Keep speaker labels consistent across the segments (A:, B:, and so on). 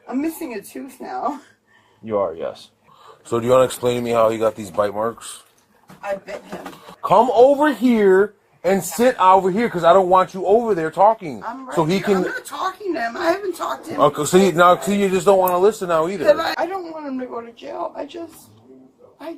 A: I'm missing a tooth now.
B: You are, yes.
C: So do you want to explain to me how he got these bite marks?
A: I bit him.
C: Come over here and sit over here because I don't want you over there talking.
A: I'm right
C: so he
A: here.
C: can.
A: I'm not talking to him. I haven't talked to him.
C: Okay, so you just don't want to listen now either.
A: I don't want him to go to jail. I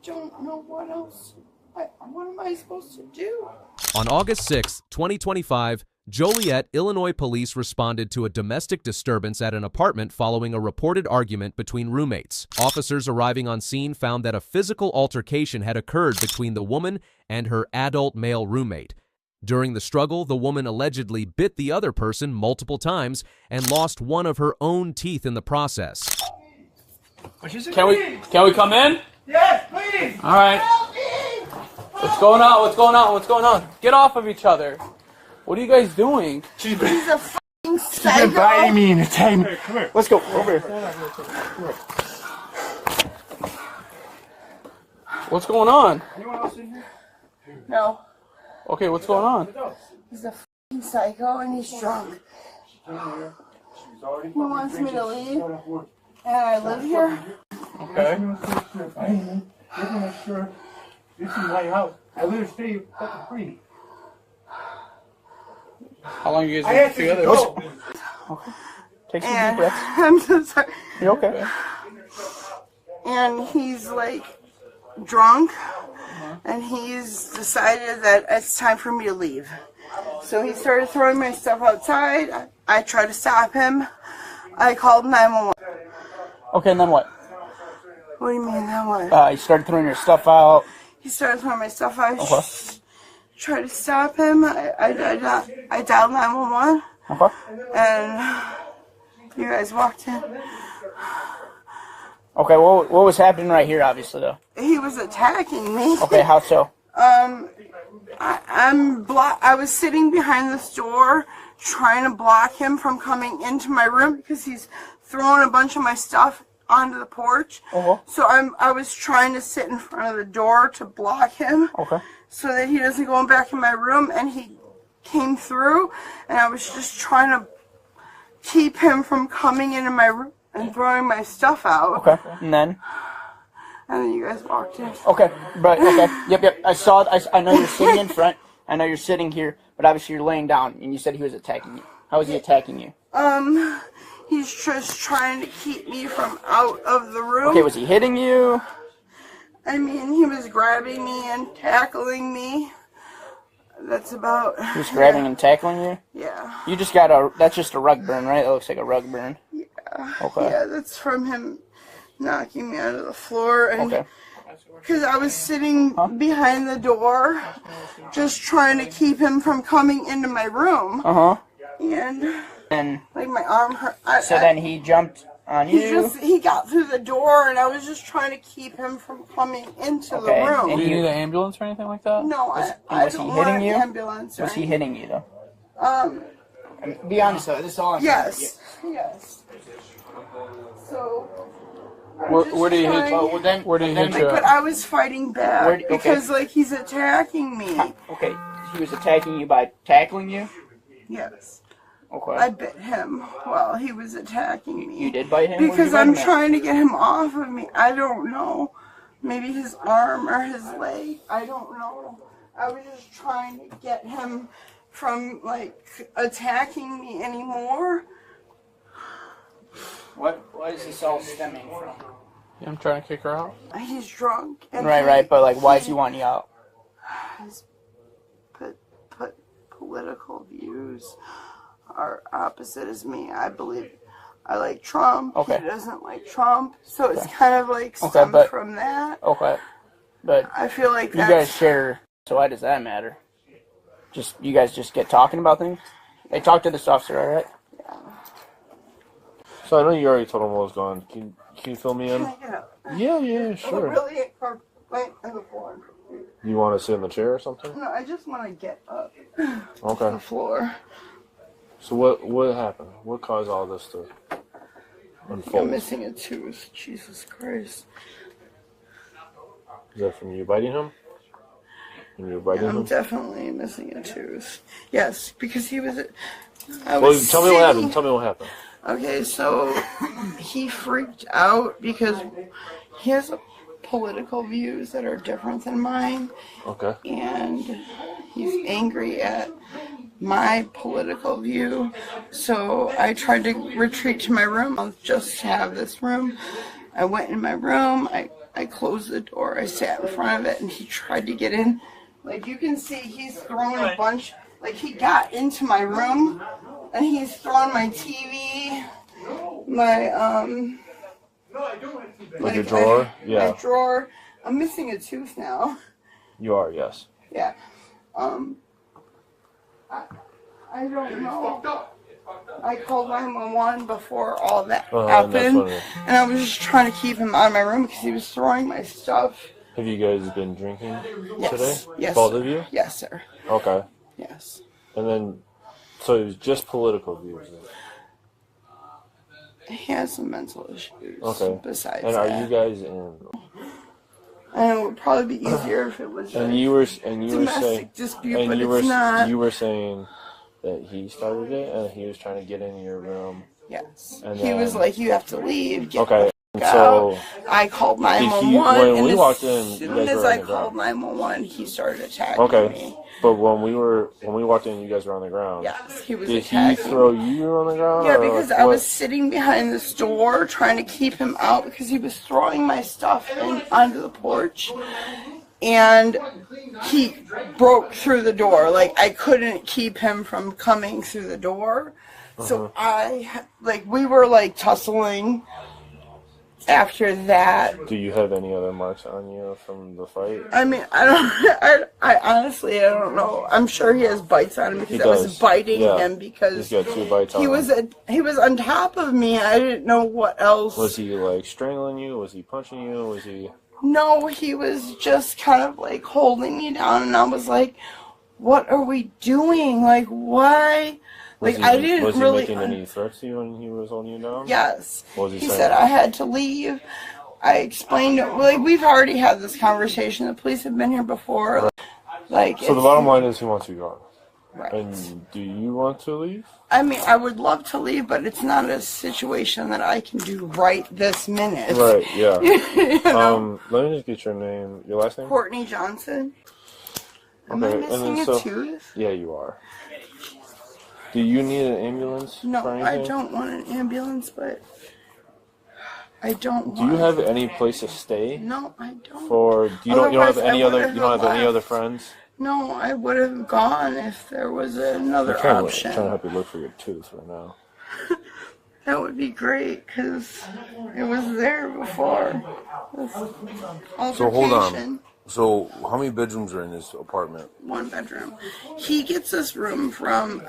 A: don't know what else. What am I supposed to do?
D: On August 6, 2025, Joliet, Illinois police responded to a domestic disturbance at an apartment following a reported argument between roommates. Officers arriving on scene found that a physical altercation had occurred between the woman and her adult male roommate. During the struggle, the woman allegedly bit the other person multiple times and lost one of her own teeth in the process.
E: Can we come in?
A: Yes, please.
E: All right. What's going on? What's going on? What's going on? Get off of each other. What are you guys doing?
A: He's a fucking psycho.
B: She's been biting me and attacking me. Come here.
E: Let's go over here. What's going on?
B: Anyone else in here?
A: No.
E: Okay, what's going on?
A: He's a fucking psycho and he's drunk. He wants me to leave. And I live here.
E: Okay.
B: Make sure this is my house. I live stay fucking free.
E: How long you guys been together? Okay. Take some deep breaths.
A: I'm so sorry.
E: You okay?
A: And he's like drunk. And he's decided that it's time for me to leave. So he started throwing my stuff outside. I tried to stop him. I called 911.
E: Okay, and then what?
A: What do you mean, then what?
E: You started throwing your stuff out.
A: He started throwing my stuff out.
E: Okay.
A: Tried to stop him. I dialed 911.
E: Okay.
A: And you guys walked in.
E: Okay, what was happening right here, obviously, though?
A: He was attacking me.
E: Okay, how so?
A: I was sitting behind this door trying to block him from coming into my room because he's throwing a bunch of my stuff onto the porch.
E: Uh-huh.
A: So I was trying to sit in front of the door to block him.
E: Okay.
A: So that he doesn't go back in my room, and he came through, and I was just trying to keep him from coming into my room and throwing my stuff out.
E: Okay, and then
A: you guys walked in.
E: Okay, but okay, yep. I saw it. I know you're sitting in front. I know you're sitting here, but obviously you're laying down, and you said he was attacking you. How was he attacking you?
A: He's just trying to keep me from out of the room.
E: Okay, was he hitting you?
A: I mean, he was grabbing me and tackling me. That's about...
E: He was grabbing and tackling you?
A: Yeah.
E: You just got that's just a rug burn, right? That looks like a rug burn.
A: Yeah.
E: Okay.
A: Yeah, that's from him knocking me onto the floor. And
E: okay.
A: Because I was sitting behind the door, just trying to keep him from coming into my room.
E: Uh-huh.
A: And like my arm hurt.
E: Then he jumped on you?
A: He got through the door, and I was just trying to keep him from coming into the room.
E: And do you need an ambulance or anything like that?
A: No,
E: was he hitting you?
A: Ambulance.
E: Was he hitting you, though? Be honest, though. This is all I'm
A: Yes. So...
E: Where did he hit you? Where did he hit you?
A: But I was fighting back because, like, he's attacking me.
E: Okay, he was attacking you by tackling you?
A: Yes.
E: Okay.
A: I bit him while he was attacking me.
E: You did bite him?
A: Because I'm trying to get him off of me. I don't know. Maybe his arm or his leg. I don't know. I was just trying to get him from, like, attacking me anymore.
E: What is this all stemming from? Yeah, I'm trying to kick her out.
A: He's drunk. And
E: Right, but like, why is he wanting you out?
A: His political views are opposite as me. I believe I like Trump.
E: Okay.
A: He doesn't like Trump. So it's kind of like stemmed from that.
E: Okay. But
A: I feel like
E: you guys share, so why does that matter? You guys just get talking about things? They talk to this officer, alright?
C: So I know you already told him what was going on. Can you fill me in?
A: Can I get up?
C: Yeah, sure.
A: Really, right on the floor.
C: You want to sit in the chair or something?
A: No, I just want to get up.
C: Okay.
A: The floor.
C: So what happened? What caused all this to unfold?
A: I'm missing a tooth. Jesus Christ.
C: Is that from you biting him? When you were biting him?
A: I'm definitely missing a tooth. Yes, because he was...
C: Tell me what happened.
A: Okay, so he freaked out because he has political views that are different than mine.
C: Okay.
A: And he's angry at my political view. So I tried to retreat to my room. I'll just have this room. I went in my room. I closed the door. I sat in front of it, and he tried to get in. Like, you can see he's throwing a bunch. Like, he got into my room, and he's throwing my TV, my,
C: Like your drawer? Yeah.
A: My drawer. I'm missing a tooth now.
C: You are, yes.
A: Yeah. I don't know. I called 911 before all that happened, and I was just trying to keep him out of my room because he was throwing my stuff.
C: Have you guys been drinking today?
A: Yes.
C: Both of you?
A: Yes, sir.
C: Okay.
A: Yes.
C: And then, so it was just political views.
A: He has some mental issues.
C: Okay.
A: Besides
C: and
A: that.
C: are you guys in?
A: And it would probably be easier if it was
C: And you were
A: domestic
C: saying,
A: dispute,
C: and
A: but
C: you
A: it's
C: were
A: not.
C: you were saying that he started it and he was trying to get in your room.
A: Yes.
C: And
A: He was
C: then-
A: like, "You have to leave." Get
C: Okay.
A: the
C: And
A: fuck
C: so
A: out. I called
C: he-
A: 911.
C: when we
A: and
C: walked in,
A: as
C: you
A: soon
C: guys
A: as
C: were on
A: I
C: the
A: called
C: ground.
A: 911, he started attacking
C: okay,
A: me.
C: but when we walked in, you guys were on the ground.
A: Yes, he was
C: Did
A: attacking.
C: he throw you on the ground?
A: Yeah,
C: or
A: because
C: like,
A: I
C: what?
A: was sitting behind this door trying to keep him out because he was throwing my stuff onto the porch. And he broke through the door. Like, I couldn't keep him from coming through the door. So we were like tussling after that.
C: Do you have any other marks on you from the fight?
A: I mean, I honestly, I don't know. I'm sure he has bites on him because I was
C: does.
A: biting
C: Yeah.
A: him because
C: He's got 2 bites on
A: he
C: him.
A: he was on top of me. I didn't know what else.
C: Was he like strangling you? Was he punching you? Was he?
A: No, he was just kind of like holding me down, and I was like, "What are we doing? Like, why?" Like, I didn't
C: Was he
A: really.
C: making any threats to you when he was holding you down?
A: Yes.
C: What was he
A: He
C: saying?
A: said I had to leave. I explained it. Like, we've already had this conversation. The police have been here before. Like,
C: So the bottom line is he wants you gone.
A: right.
C: And do you want to leave?
A: I mean, I would love to leave, but it's not a situation that I can do right this minute.
C: Right, yeah.
A: You know?
C: Let me just get your name, your last name?
A: Courtney Johnson. Am I
C: Okay, and
A: missing
C: then
A: a tooth?
C: Yeah, you are. Do you need an ambulance
A: No,
C: for
A: I
C: anything?
A: don't want an ambulance, but I don't.
C: Do you have any place to stay?
A: No, I don't.
C: You don't have
A: Otherwise, I
C: any other
A: would've
C: you don't have any
A: left.
C: other friends?
A: No, I would have gone if there was another
C: I'm trying to
A: option.
C: help you look for your tooth right now.
A: That would be great because it was there before.
C: So hold on.
A: Altercation.
C: So how many bedrooms are in this apartment?
A: 1 bedroom. He gets this apartment from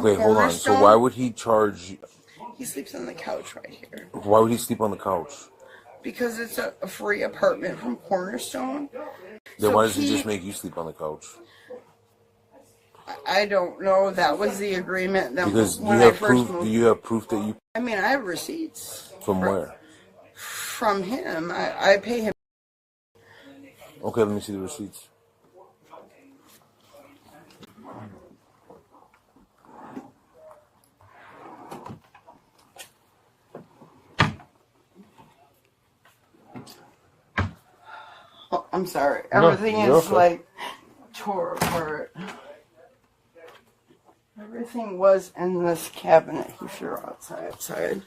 C: Okay, hold on. So
A: Cornerstone.
C: why would he charge?
A: He sleeps on the couch right here
C: Why would he sleep on the couch?
A: because it's a free apartment from Cornerstone.
C: Then
A: So
C: why does he just make you sleep on the couch?
A: I don't know. That was the agreement. That
C: Because
A: when
C: you
A: I
C: have
A: first
C: proof.
A: moved.
C: Do you have proof that you
A: I mean, I have receipts
C: from where?
A: from him. I pay him.
C: Okay, let me see the receipts.
A: Oh, I'm sorry.
C: No,
A: Everything
C: you're
A: is
C: okay.
A: like tore apart. Everything was in this cabinet he threw outside.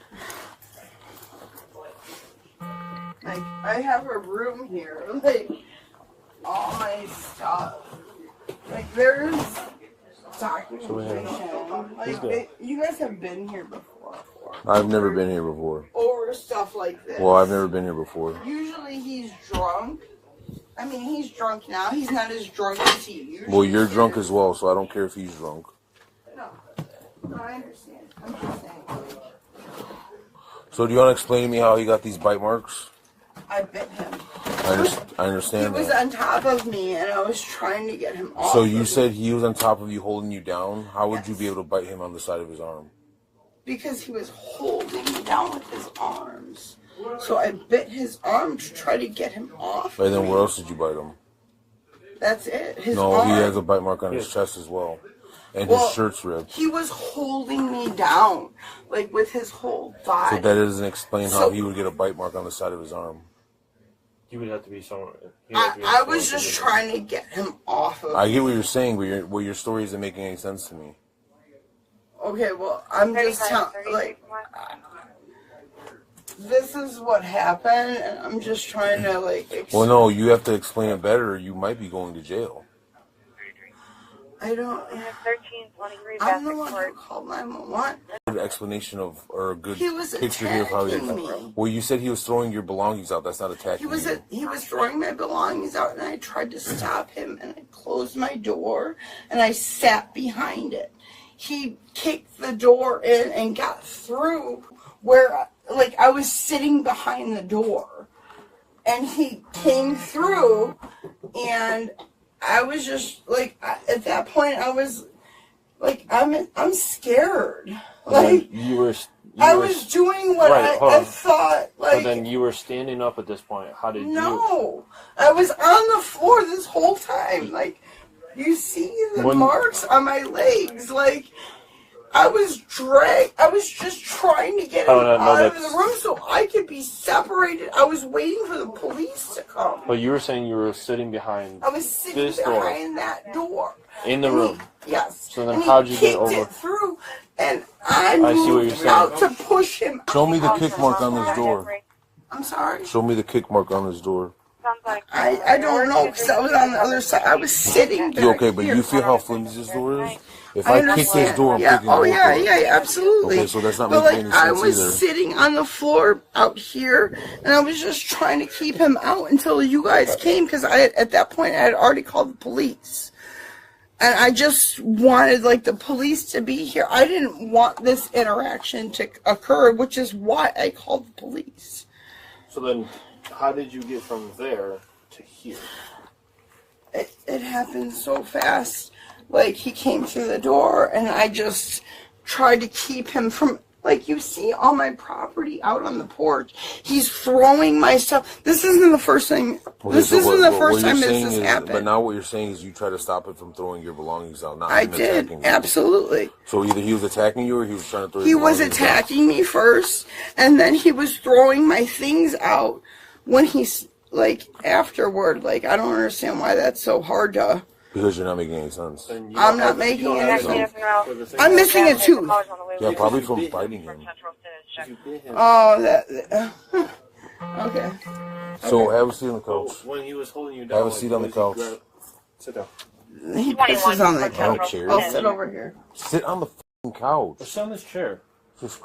A: Like, I have a room here. Like, all my stuff. Like, there's documentation. Like, you guys have been here before.
C: I've never been here before.
A: Over stuff like this.
C: Well, I've never been here before.
A: Usually he's drunk. I mean, he's drunk now. He's not as drunk as he usually
C: Well, you're
A: is.
C: drunk as well, so I don't care if he's drunk.
A: No, I understand. I'm just saying.
C: So do you want to explain to me how he got these bite marks?
A: I bit him.
C: I
A: He
C: understand
A: was
C: that.
A: on top of me, and I was trying to get him off.
C: So
A: of
C: you
A: me
C: said he was on top of you, holding you down. How would you be able to bite him on the side of his arm?
A: because he was holding me down with his arms. So I bit his arm to try to get him off.
C: And then where else did you bite him?
A: That's it. His
C: No,
A: arm.
C: he has a bite mark on his chest as well. And
A: Well,
C: his shirt's ripped.
A: He was holding me down, like with his whole body.
C: So that doesn't explain how
A: So-
C: he would get a bite mark on the side of his arm.
F: He would have to be somewhere.
A: I was just trying to get him off of
C: I
A: me.
C: get what you're saying, but your story isn't making any sense to me.
A: Okay, well, I'm just telling, like, this is what happened, and I'm just trying to, like,
C: Well, no, you have to explain it better, or you might be going to jail.
A: I don't, I'm the one who called 911.
C: An explanation of, or a good
A: He was
C: picture here of how he.
A: attacking me.
C: Well, you said he was throwing your belongings out. That's not attacking you.
A: He was throwing my belongings out, and I tried to stop him, and I closed my door, and I sat behind it. He kicked the door in and got through where, like, I was sitting behind the door, and he came through, and I was just, like, at that point, I was, like, I'm scared. Like, I was doing what
F: Right, hold
A: I
F: on.
A: thought, like...
F: So then you were standing up at this point. How did you?
A: No, I was on the floor this whole time. Like, you see the marks on my legs. Like, I was just trying to get him out of the room so I could be separated. I was waiting for the police to come.
F: But you were saying you were sitting behind
A: I was sitting
F: this door.
A: behind that door.
F: in the
A: And
F: room.
A: Yes.
F: So then
A: And
F: how'd you
A: he
F: get
A: kicked
F: over?
A: it through, and I
F: see what you're
A: moved
F: saying.
A: out to push him out.
C: Show me the kick mark on his door.
A: I'm sorry.
C: Show me the kick mark on his door.
A: I don't know, because I was on the other side. I was sitting back
C: You okay? But
A: here.
C: you feel how flimsy this door is? If
A: I
C: I kick
A: understand.
C: this door, I'm
A: yeah.
C: kicking
A: Oh
C: the
A: yeah,
C: door.
A: yeah, absolutely.
C: Okay, so that's not
A: but
C: making
A: like,
C: any
A: I
C: sense
A: was
C: either.
A: sitting on the floor out here, and I was just trying to keep him out until you guys came, because at that point I had already called the police, and I just wanted like the police to be here. I didn't want this interaction to occur, which is why I called the police.
F: So then, how did you get from there to here?
A: It happened so fast. Like, he came through the door, and I just tried to keep him from, like, you see all my property out on the porch. He's throwing my stuff. This isn't the first thing.
C: Okay,
A: This
C: so
A: isn't the first
C: you're
A: time this
C: saying
A: has
C: is-
A: happened.
C: But now what you're saying is you try to stop it from throwing your belongings out, not
A: I
C: him
A: did,
C: attacking you.
A: absolutely.
C: So either he was attacking you or he was trying to throw
A: He
C: your
A: was
C: belongings out.
A: attacking me first, and then he was throwing my things out when he's, like, afterward. Like, I don't understand why that's so hard to...
C: Because you're not making any sense.
A: I'm not making any sense. I'm missing a tooth.
C: Yeah, probably from biting him.
A: Oh, okay.
C: So have a seat on the couch.
F: When he was holding you down,
C: Have a seat on the couch.
F: Sit down.
A: He pisses on the
C: I don't
A: couch.
C: care.
A: I'll sit over here.
C: Sit on the fucking couch.
F: Sit on this chair.
C: Just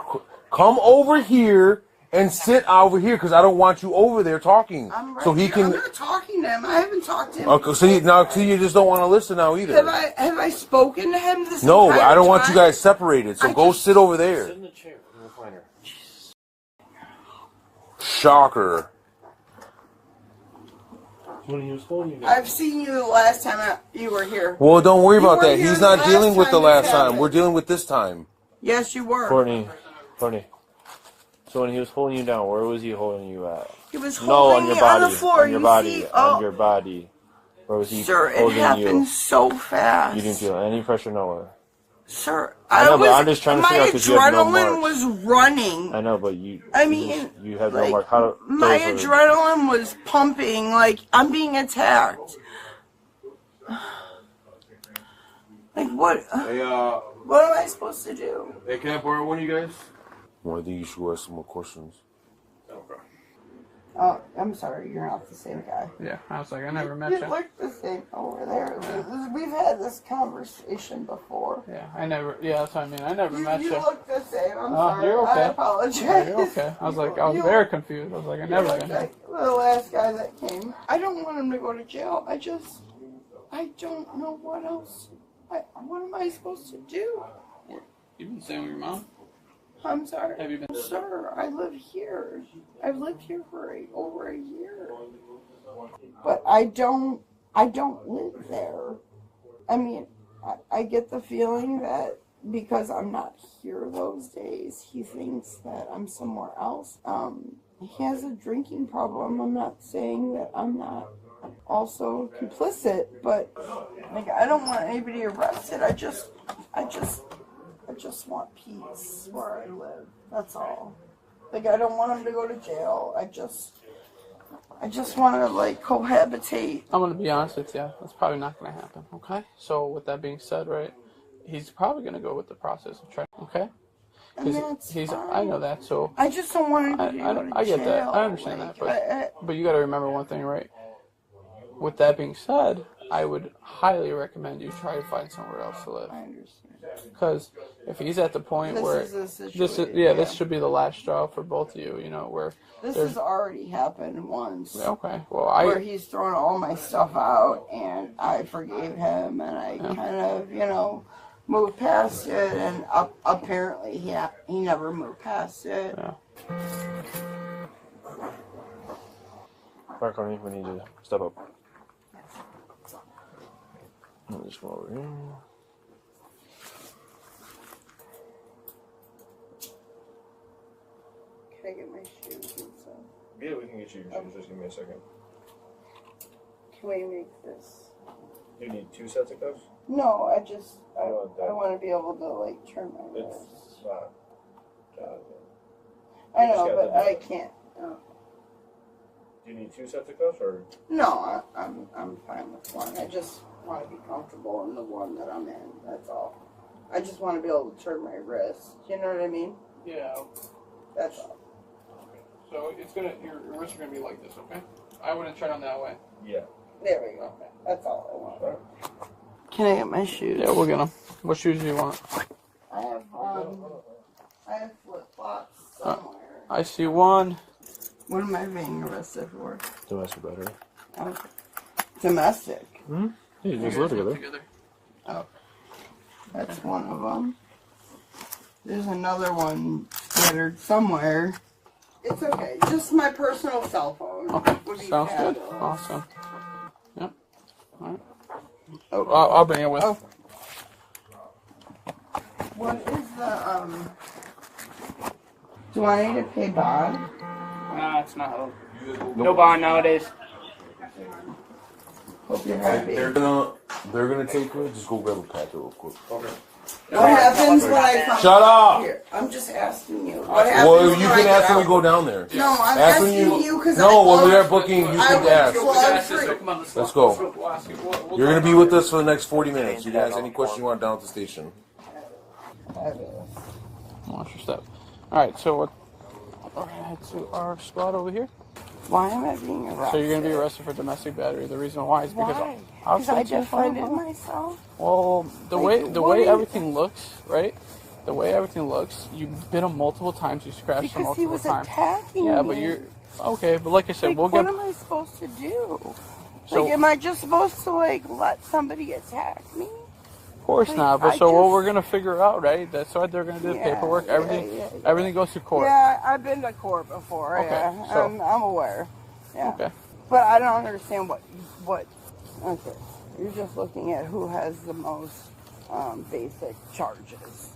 C: come over here and sit over here because I don't want you over there talking.
A: I'm right
C: So he
A: here.
C: can.
A: I'm not talking to him. I haven't talked to him.
C: Okay, so you just don't want to listen now either.
A: Have I spoken to him this
C: No,
A: entire
C: I don't want you
A: time?
C: guys separated. So
A: I
C: go
A: just-
C: sit over
F: Sit
C: there.
F: in the chair. In the recliner.
C: Shocker.
F: When he was holding you down.
A: I've seen you the last time you were here.
C: Well, don't worry about
A: were
C: that.
A: here
C: He's
A: the
C: not
A: last
C: dealing with the
A: time
C: last
A: this
C: time.
A: happened.
C: We're dealing with this time.
A: Yes, you were.
F: Courtney. So when he was holding you down, where was he holding you at?
A: He was
F: No,
A: holding
F: on your
A: me
F: body.
A: on the floor.
F: On your
A: You
F: body.
A: see?
F: On your body. Where was he
A: Sir, it
F: holding
A: happened
F: you?
A: so fast.
F: You didn't feel any pressure nowhere.
A: Sir,
F: I know, but
A: was,
F: I'm just trying to
A: my
F: figure out 'cause you have no
A: adrenaline
F: marks.
A: was running.
F: I know, but you.
A: I mean,
F: you have no
A: like,
F: mark. How?
A: my
F: those were-
A: adrenaline was pumping, like I'm being attacked. Like what?
C: Hey,
A: What am I supposed to do?
C: can I borrow one of you guys? Well, I think you should ask some more questions.
A: Oh, I'm sorry, you're not the same guy.
G: Yeah, I was like, I never met
A: You
G: you.
A: look the same over there. We've had this conversation before.
G: Yeah, that's what I mean. I never met
A: You
G: you.
A: look the same. I'm
G: Oh,
A: sorry.
G: you're okay.
A: I apologize.
G: Yeah, you're okay. I was like, I was
A: You-
G: very confused. I was like, I never
A: You're
G: been
A: like
G: here.
A: the last guy that came. I don't want him to go to jail. I don't know what else. What am I supposed to do?
G: You been staying with your mom?
A: I'm sorry.
G: Have you been?
A: Sir, I live here. I've lived here for over a year. But I don't live there. I mean, I get the feeling that because I'm not here those days, he thinks that I'm somewhere else. He has a drinking problem. I'm not saying that I'm not also complicit, but like I don't want anybody arrested. I just want peace where I live. That's all. Like I don't want him to go to jail. I just want to like cohabitate.
G: I'm gonna be honest with you. That's probably not gonna happen. Okay. So with that being said, right, he's probably gonna go with the process of trying. Okay.
A: And that's
G: He's.
A: fine.
G: I know that. So
A: I just don't want anybody to go to
G: I get that.
A: jail.
G: I understand
A: Like,
G: that. But you got to remember one thing, right? With that being said, I would highly recommend you try to find somewhere else to live.
A: I understand.
G: Because if he's at the point
A: This
G: where
A: is a
G: this is
A: situation,
G: this should be the last straw for both of you. You know where.
A: This
G: there's-
A: has already happened once.
G: Okay. Well,
A: Where he's thrown all my stuff out, and I forgave him, and I kind of, moved past it, and apparently he never moved past it.
G: Yeah.
F: Marconi, we need to step up. Let me just go over here.
A: Can I get my shoes and stuff?
F: Yeah, we can get you your shoes. Just give me a second.
A: Can we make this?
F: You need 2 sets of cuffs?
A: No, I
F: Oh, that-
A: want to be able to like turn my wrist.
F: It's not.
A: I know,
F: just
A: but
F: got the-
A: I can't.
F: Do you need 2 sets of cuffs or?
A: No, I'm fine with one. I just want to be comfortable in the one that I'm in. That's all. I just want to be able to turn my wrist. You know what I mean?
G: Yeah.
A: That's all.
G: So it's gonna your wrists are gonna be like this. Okay. I wouldn't try on that way.
F: Yeah.
A: There we go. That's all I want. Can I get my shoes?
G: Yeah, we'll get them. What shoes do you want?
A: I have flip flops somewhere.
G: I see one.
A: What am I being arrested for?
F: Domestic battery.
A: Oh. Domestic.
F: Yeah, you just live together.
A: Oh, that's one of them. There's another one scattered somewhere. It's okay. Just my personal cell phone.
G: Okay.
A: Would be
G: Sounds good.
A: fabulous.
G: Awesome. Yep. All right.
A: Oh.
G: I'll bring it with.
A: Oh. What is the Do I need to pay bond?
E: Nah, it's not. No bond nowadays.
A: Hope you're happy.
C: They're gonna take her. Just go grab a packet real quick. Okay.
A: What happens when I come
C: Shut up!
A: here? I'm just asking you. What happens
C: Well,
A: when
C: you
A: I
C: can
A: get
C: ask when we
A: out?
C: go down there.
A: No, I'm
C: Ask when
A: asking you because
C: No, when we are booking, you can ask. Let's go. You're gonna be with us for the next 40 minutes. You guys, any question you want down at the station?
G: Watch your step. All right. So we're gonna head to our spot over here.
A: Why am I being arrested?
G: So you're gonna be arrested for domestic battery. The reason why is because
A: Why?
G: I'll
A: Because I
G: explain to you.
A: defended myself.
G: Well, the
A: Like,
G: way
A: what do you-
G: everything looks, right? The way everything looks, you bit him multiple times. You scratched him
A: Because he
G: multiple
A: was
G: times.
A: attacking
G: Yeah,
A: me.
G: but you're okay. But like I said,
A: Like,
G: we'll
A: what
G: get.
A: am I supposed to do?
G: So-
A: Like, am I just supposed to like let somebody attack me?
G: Of course
A: like,
G: not. But
A: I
G: so what
A: just-
G: we're gonna figure out, right? That's why they're gonna do the
A: Yeah,
G: paperwork.
A: yeah,
G: Everything,
A: yeah.
G: everything goes to court.
A: Yeah, I've been to court before.
G: Okay,
A: Yeah,
G: so-
A: I'm aware. Yeah.
G: Okay.
A: But I don't understand what. Okay, you're just looking at who has the most basic charges.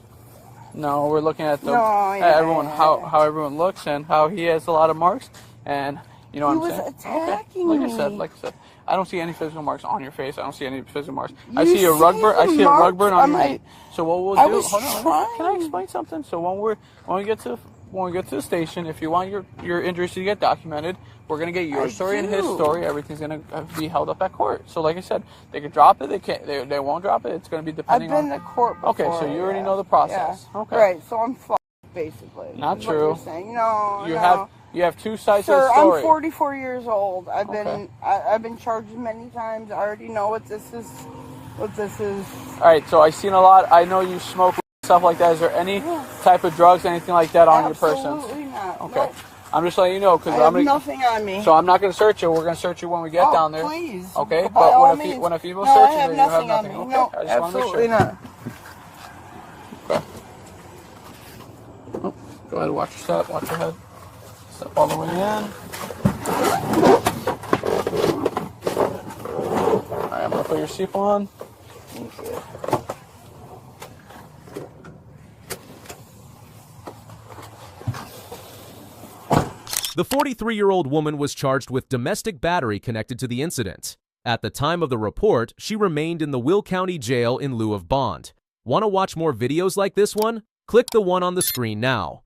G: No, we're looking at the
A: No, yeah,
G: everyone
A: yeah,
G: how
A: yeah.
G: everyone looks and how he has a lot of marks and you know
A: He
G: what I'm
A: was
G: saying.
A: attacking
G: Like
A: me.
G: I said, I don't see any physical marks on your face. I don't see any physical marks. I
A: You
G: see a rug burn. I
A: see
G: see a rug
A: marks
G: burn
A: on
G: on your
A: my-
G: knee. So what we'll
A: I
G: do?
A: was
G: Hold on. Can I
A: trying.
G: explain something? So when we get to the station, if you want your injuries to get documented, we're gonna get your
A: I
G: story and his
A: do.
G: story. Everything's gonna be held up at court. So like I said, they could drop it. They can't. They won't drop it. It's gonna be
A: I've
G: depending
A: been
G: on.
A: to court before.
G: Okay, so you already
A: yeah.
G: know the process.
A: Yeah.
G: Okay.
A: Right, so I'm fucked, basically.
G: Not
A: is what
G: true.
A: you're saying. No,
G: You
A: no.
G: have two sides
A: Sir,
G: of the story.
A: I'm 44 years old. I've
G: Okay.
A: I've been charged many times. I already know what this is. What this is.
G: All right, so I've seen a lot. I know you smoke stuff like that. Is there any type of drugs, anything like that on your person?
A: Absolutely not.
G: Okay,
A: Nope.
G: I'm just letting you know because
A: I
G: I'm
A: have
G: gonna.
A: nothing on me.
G: So I'm not gonna search you. We're gonna search you when we get
A: Oh,
G: down there.
A: Please.
G: Okay,
A: By
G: but
A: all
G: when
A: means.
G: a female
A: No, I
G: searches
A: have
G: you, you have
A: nothing on
G: nothing.
A: me.
G: Okay,
A: No,
G: I just want to make
A: absolutely
G: sure.
A: not.
G: Okay. Oh, go ahead, watch your step, watch your head. Step all the way in. Alright, I'm gonna put your seatbelt on.
A: Thank you.
D: The 43-year-old woman was charged with domestic battery connected to the incident. At the time of the report, she remained in the Will County Jail in lieu of bond. Want to watch more videos like this one? Click the one on the screen now.